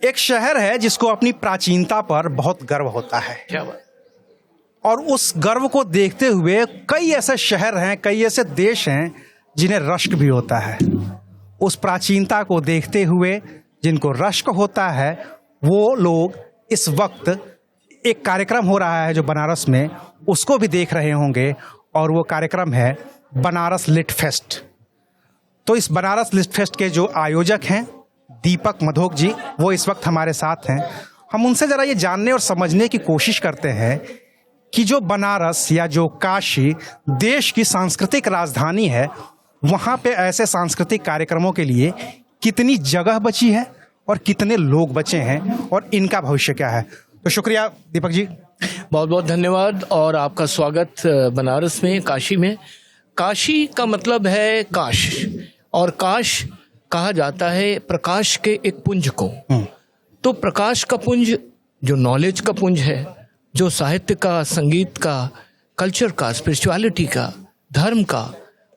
एक शहर है जिसको अपनी प्राचीनता पर बहुत गर्व होता है। क्या बात। और उस गर्व को देखते हुए कई ऐसे शहर हैं, कई ऐसे देश हैं जिन्हें रश्क भी होता है। उस प्राचीनता को देखते हुए जिनको रश्क होता है वो लोग इस वक्त एक कार्यक्रम हो रहा है जो बनारस में, उसको भी देख रहे होंगे, और वो कार्यक्रम है बनारस लिट फेस्ट। तो इस बनारस लिट फेस्ट के जो आयोजक हैं दीपक मधोक जी, वो इस वक्त हमारे साथ हैं। हम उनसे ज़रा ये जानने और समझने की कोशिश करते हैं कि जो बनारस या जो काशी देश की सांस्कृतिक राजधानी है, वहाँ पे ऐसे सांस्कृतिक कार्यक्रमों के लिए कितनी जगह बची है और कितने लोग बचे हैं और इनका भविष्य क्या है। तो शुक्रिया दीपक जी, बहुत बहुत धन्यवाद और आपका स्वागत बनारस में, काशी में। काशी का मतलब है काश, और काश कहा जाता है प्रकाश के एक पुंज को। तो प्रकाश का पुंज जो नॉलेज का पुंज है, जो साहित्य का, संगीत का, कल्चर का, स्पिरिचुअलिटी का, धर्म का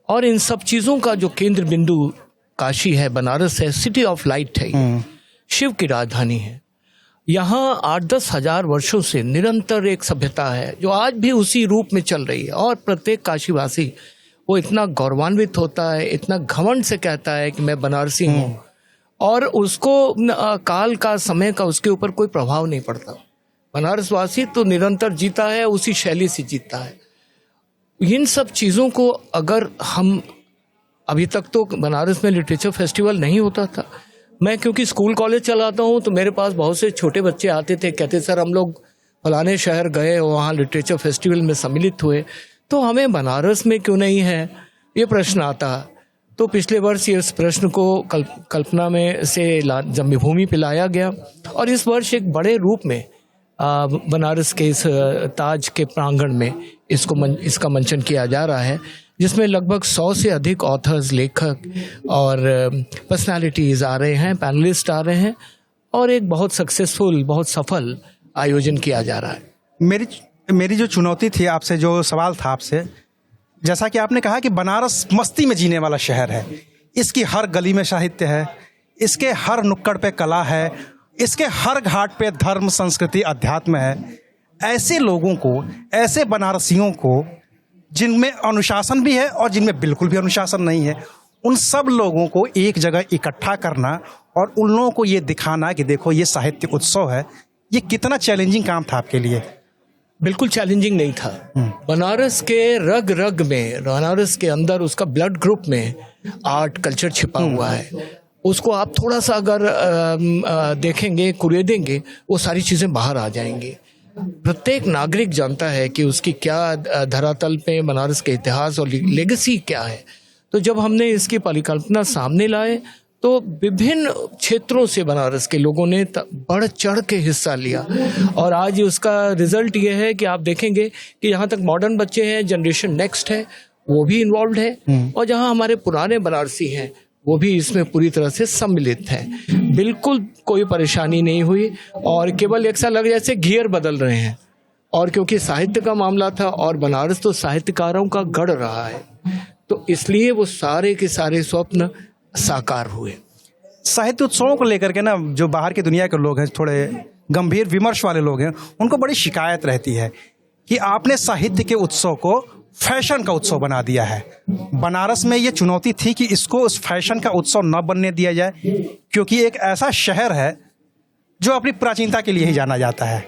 और इन सब चीज़ों का जो केंद्र बिंदु काशी है, बनारस है, सिटी ऑफ लाइट है, शिव की राजधानी है। यहाँ 8-10 हजार वर्षों से निरंतर एक सभ्यता है जो आज भी उसी रूप में चल रही है, और प्रत्येक काशीवासी वो इतना गौरवान्वित होता है, इतना घमंड से कहता है कि मैं बनारसी हूँ, और उसको काल का, समय का उसके ऊपर कोई प्रभाव नहीं पड़ता। बनारसवासी तो निरंतर जीता है, उसी शैली से जीता है। इन सब चीज़ों को अगर हम, अभी तक तो बनारस में लिटरेचर फेस्टिवल नहीं होता था। मैं क्योंकि स्कूल कॉलेज चलाता हूँ तो मेरे पास बहुत से छोटे बच्चे आते थे, कहते सर हम लोग फलाने शहर गए, वहाँ लिटरेचर फेस्टिवल में सम्मिलित हुए, तो हमें बनारस में क्यों नहीं है, ये प्रश्न आता। तो पिछले वर्ष इस प्रश्न को कल्पना में से जन्मभूमि पे लाया गया, और इस वर्ष एक बड़े रूप में बनारस के इस ताज के प्रांगण में इसका मंचन किया जा रहा है, जिसमें लगभग 100 से अधिक ऑथर्स, लेखक और पर्सनालिटीज़ आ रहे हैं, पैनलिस्ट आ रहे हैं, और एक बहुत सक्सेसफुल, बहुत सफल आयोजन किया जा रहा है। मेरी जो चुनौती थी आपसे, जो सवाल था आपसे, जैसा कि आपने कहा कि बनारस मस्ती में जीने वाला शहर है, इसकी हर गली में साहित्य है, इसके हर नुक्कड़ पे कला है, इसके हर घाट पे धर्म, संस्कृति, अध्यात्म है। ऐसे लोगों को, ऐसे बनारसियों को जिनमें अनुशासन भी है और जिनमें बिल्कुल भी अनुशासन नहीं है, उन सब लोगों को एक जगह इकट्ठा करना और उन लोगों को ये दिखाना कि देखो ये साहित्य उत्सव है, ये कितना चैलेंजिंग काम था आपके लिए? बिल्कुल चैलेंजिंग नहीं था। बनारस के रग रग में, बनारस के अंदर, उसका ब्लड ग्रुप में आर्ट कल्चर छिपा हुआ है। उसको आप थोड़ा सा अगर देखेंगे, कुरेदेंगे, वो सारी चीज़ें बाहर आ जाएंगी। प्रत्येक नागरिक जानता है कि उसकी क्या धरातल पे बनारस के इतिहास और लेगेसी क्या है। तो जब हमने इसकी परिकल्पना सामने लाए तो विभिन्न क्षेत्रों से बनारस के लोगों ने बढ़ चढ़ के हिस्सा लिया, और आज उसका रिजल्ट ये है कि आप देखेंगे कि यहाँ तक मॉडर्न बच्चे हैं, जनरेशन नेक्स्ट है, वो भी इन्वॉल्व है, और जहाँ हमारे पुराने बनारसी हैं वो भी इसमें पूरी तरह से सम्मिलित हैं। बिल्कुल कोई परेशानी नहीं हुई, और केवल एक सा लग जैसे गियर बदल रहे हैं। और क्योंकि साहित्य का मामला था और बनारस तो साहित्यकारों का गढ़ रहा है, तो इसलिए वो सारे के सारे स्वप्न साकार हुए। साहित्य उत्सवों को लेकर के ना, जो बाहर की दुनिया के लोग हैं, थोड़े गंभीर विमर्श वाले लोग हैं, उनको बड़ी शिकायत रहती है कि आपने साहित्य के उत्सव को फैशन का उत्सव बना दिया है। बनारस में ये चुनौती थी कि इसको उस फैशन का उत्सव न बनने दिया जाए, क्योंकि एक ऐसा शहर है जो अपनी प्राचीनता के लिए ही जाना जाता है,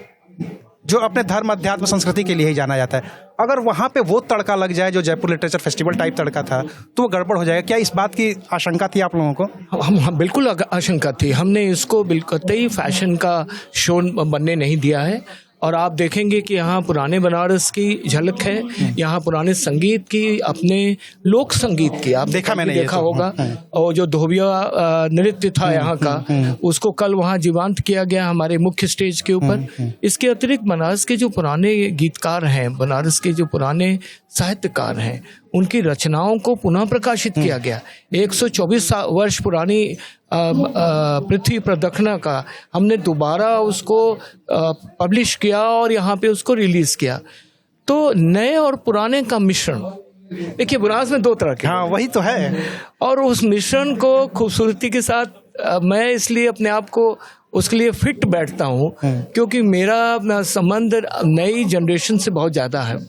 जो अपने धर्म, अध्यात्म, संस्कृति के लिए ही जाना जाता है। अगर वहाँ पे वो तड़का लग जाए जो जयपुर लिटरेचर फेस्टिवल टाइप तड़का था, तो वो गड़बड़ हो जाएगा। क्या इस बात की आशंका थी आप लोगों को? हम बिल्कुल आशंका थी। हमने इसको बिल्कुल ही फैशन का शो बनने नहीं दिया है, और आप देखेंगे कि यहाँ पुराने बनारस की झलक है, यहाँ पुराने संगीत की, अपने लोक संगीत की आप मैंने देखा होगा, और जो धोबिया नृत्य था यहाँ का, उसको कल वहाँ जीवंत किया गया हमारे मुख्य स्टेज के ऊपर। इसके अतिरिक्त बनारस के जो पुराने गीतकार हैं, बनारस के जो पुराने साहित्यकार हैं, उनकी रचनाओं को पुनः प्रकाशित किया गया। 124 वर्ष पुरानी पृथ्वी प्रदक्षिणा का हमने दोबारा उसको पब्लिश किया और यहाँ पे उसको रिलीज किया। तो नए और पुराने का मिश्रण, देखिए बनारस में 2 तरह के, हाँ वही तो है, और उस मिश्रण को खूबसूरती के साथ मैं इसलिए अपने आप को उसके लिए फिट बैठता हूँ, क्योंकि मेरा संबंध नई जनरेशन से बहुत ज़्यादा है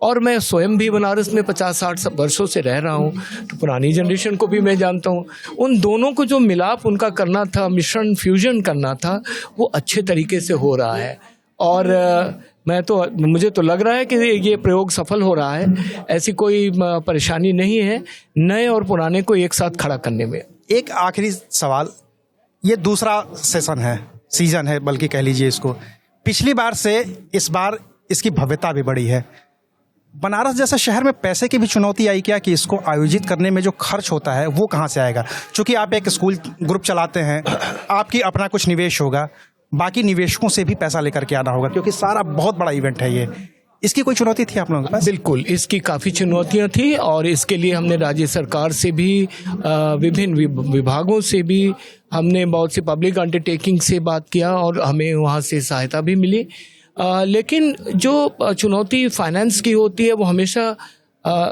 और मैं स्वयं भी बनारस में 50-60 वर्षों से रह रहा हूँ, तो पुरानी जनरेशन को भी मैं जानता हूँ। उन दोनों को जो मिलाप उनका करना था, मिश्रण फ्यूजन करना था, वो अच्छे तरीके से हो रहा है और मुझे तो लग रहा है कि ये प्रयोग सफल हो रहा है। ऐसी कोई परेशानी नहीं है नए और पुराने को एक साथ खड़ा करने में। एक आखिरी सवाल, ये दूसरा सीजन है बल्कि कह लीजिए इसको, पिछली बार से इस बार इसकी भव्यता भी बढ़ी है। बनारस जैसे शहर में पैसे की भी चुनौती आई क्या, कि इसको आयोजित करने में जो खर्च होता है वो कहाँ से आएगा? क्योंकि आप एक स्कूल ग्रुप चलाते हैं, आपकी अपना कुछ निवेश होगा, बाकी निवेशकों से भी पैसा लेकर के आना होगा, क्योंकि सारा बहुत बड़ा इवेंट है ये। इसकी कोई चुनौती थी आप लोगों के पास? बिल्कुल, इसकी काफ़ी चुनौतियां थी और इसके लिए हमने राज्य सरकार से भी, विभिन्न विभागों से भी, हमने बहुत सी पब्लिक अंडरटेकिंग से बात किया और हमें वहाँ से सहायता भी मिली। लेकिन जो चुनौती फाइनेंस की होती है वो हमेशा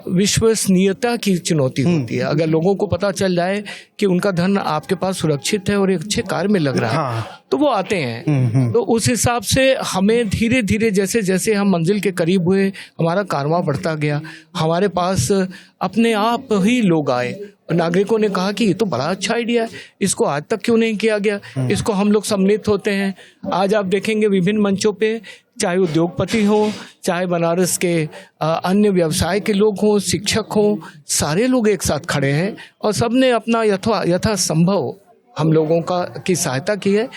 विश्वसनीयता की चुनौती होती है। अगर लोगों को पता चल जाए कि उनका धन आपके पास सुरक्षित है और एक अच्छे कार्य में लग रहा है, तो वो आते हैं। तो उस हिसाब से हमें धीरे धीरे जैसे जैसे हम मंजिल के करीब हुए, हमारा कारवां बढ़ता गया। हमारे पास अपने आप ही लोग आए, नागरिकों ने कहा कि ये तो बड़ा अच्छा आइडिया है, इसको आज तक क्यों नहीं किया गया, इसको हम लोग सम्मिलित होते हैं। आज आप देखेंगे विभिन्न मंचों पे, चाहे उद्योगपति हो, चाहे बनारस के अन्य व्यवसाय के लोग हों, शिक्षक हों, सारे लोग एक साथ खड़े हैं और सबने अपना यथासंभव हम लोगों की सहायता की है।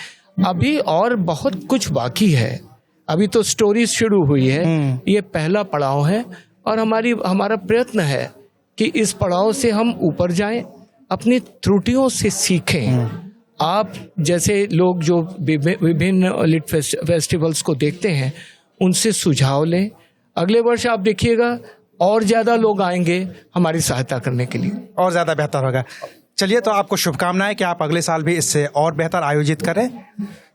अभी और बहुत कुछ बाकी है, अभी तो स्टोरी शुरू हुई है, ये पहला पड़ाव है और हमारा प्रयत्न है कि इस पड़ाव से हम ऊपर जाएं, अपनी त्रुटियों से सीखें। आप जैसे लोग जो विभिन्न लिट फेस्टिवल्स को देखते हैं, उनसे सुझाव लें। अगले वर्ष आप देखिएगा और ज़्यादा लोग आएंगे हमारी सहायता करने के लिए, और ज़्यादा बेहतर होगा। चलिए, तो आपको शुभकामनाएं कि आप अगले साल भी इससे और बेहतर आयोजित करें।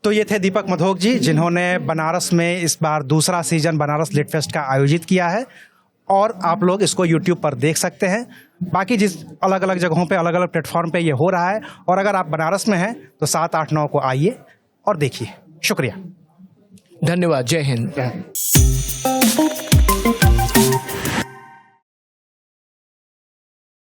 तो ये थे दीपक मधोक जी, जिन्होंने बनारस में इस बार दूसरा सीजन बनारस लिट फेस्ट का आयोजित किया है और आप लोग इसको YouTube पर देख सकते हैं। बाकी जिस अलग अलग जगहों पे, अलग अलग प्लेटफॉर्म पे ये हो रहा है, और अगर आप बनारस में हैं तो 7, 8, 9 को आइए और देखिए। शुक्रिया, धन्यवाद, जय हिंद।